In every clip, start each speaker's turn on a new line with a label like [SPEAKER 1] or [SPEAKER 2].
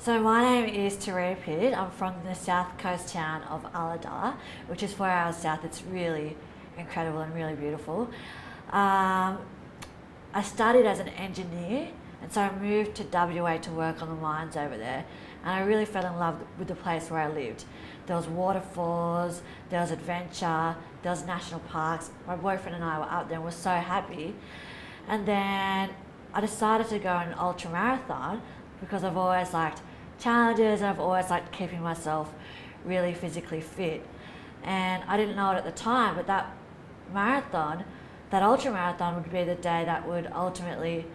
[SPEAKER 1] So my name is Turia Pitt. I'm from the south coast town of Ulladulla, which is 4 hours south. It's really incredible and really beautiful. I studied as an engineer, and so I moved to WA to work on the mines over there, and I really fell in love with the place where I lived. There was waterfalls, there was adventure, there was national parks. My boyfriend and I were up there and were so happy. And then I decided to go an ultra marathon because I've always liked challenges and I've always liked keeping myself really physically fit. And I didn't know it at the time, but that marathon, that ultra marathon, would be the day that would ultimately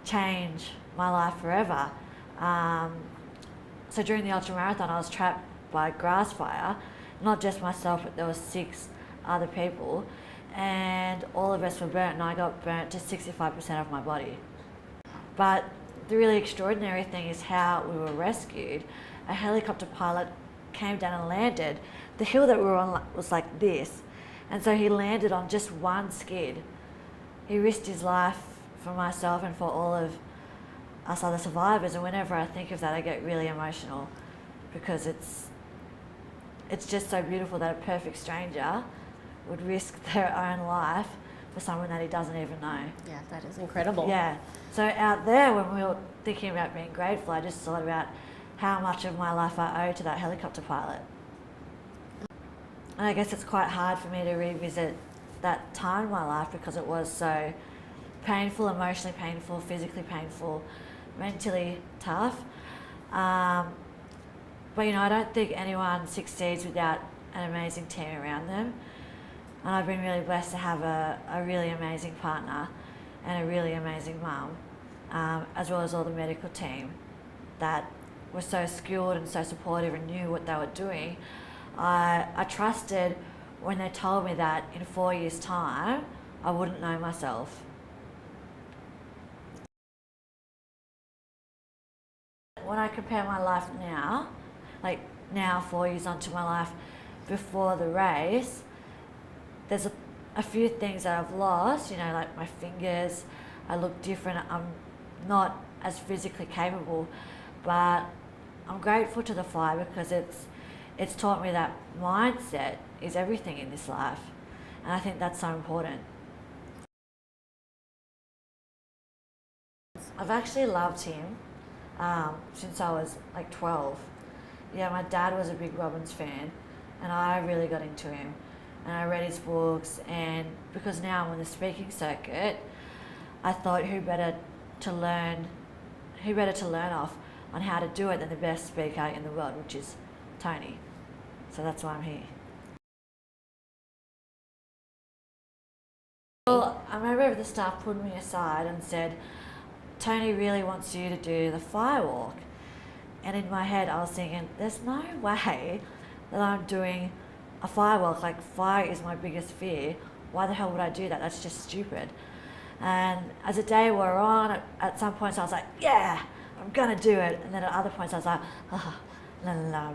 [SPEAKER 1] change my life forever. So during the ultra marathon, I was trapped by grass fire, not just myself, but there was 6 other people, and all of us were burnt, and I got burnt to 65% of my body. But the really extraordinary thing is how we were rescued. A helicopter pilot came down and landed. The hill that we were on was like this, and so he landed on just one skid. He risked his life for myself and for all of us other survivors, and whenever I think of that, I get really emotional because it's just so beautiful that a perfect stranger would risk their own life for someone that he doesn't even know.
[SPEAKER 2] Yeah, that is incredible.
[SPEAKER 1] Yeah. So out there, when we were thinking about being grateful, I just thought about how much of my life I owe to that helicopter pilot. And I guess it's quite hard for me to revisit that time in my life because it was so painful, emotionally painful, physically painful, mentally tough. But I don't think anyone succeeds without an amazing team around them. And I've been really blessed to have a really amazing partner and a really amazing mum, as well as all the medical team that were so skilled and so supportive and knew what they were doing. I trusted when they told me that in 4 years' time, I wouldn't know myself. When I compare my life now, like now 4 years onto my life before the race, there's a few things that I've lost, like my fingers. I look different. I'm not as physically capable, but I'm grateful to the fly because it's taught me that mindset is everything in this life, and I think that's so important. I've actually loved him since I was like 12. Yeah, my dad was a big Robbins fan, and I really got into him. And I read his books, and because now I'm on the speaking circuit, I thought who better to learn off on how to do it than the best speaker in the world, which is Tony. So that's why I'm here. Well, I remember the staff pulled me aside and said, Tony really wants you to do the firewalk. And in my head I was thinking, there's no way that I'm doing a firewalk. Like, fire is my biggest fear. Why the hell would I do that? That's just stupid. And as the day wore on, at some points I was like, yeah, I'm gonna do it. And then at other points I was like, oh, no,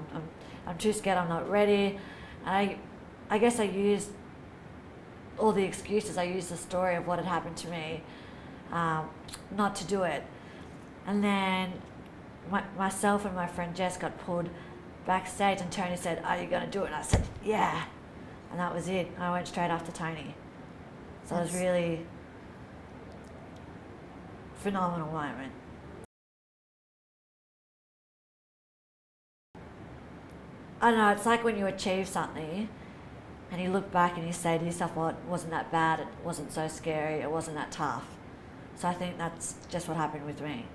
[SPEAKER 1] I'm too scared, I'm not ready. And I guess I used all the excuses. I used the story of what had happened to me not to do it. And then myself and my friend Jess got pulled backstage, and Tony said, are you going to do it? And I said, yeah. And that was it. I went straight after Tony. So it was really phenomenal moment. I don't know, it's like when you achieve something and you look back and you say to yourself, well, it wasn't that bad, it wasn't so scary, it wasn't that tough. So I think that's just what happened with me.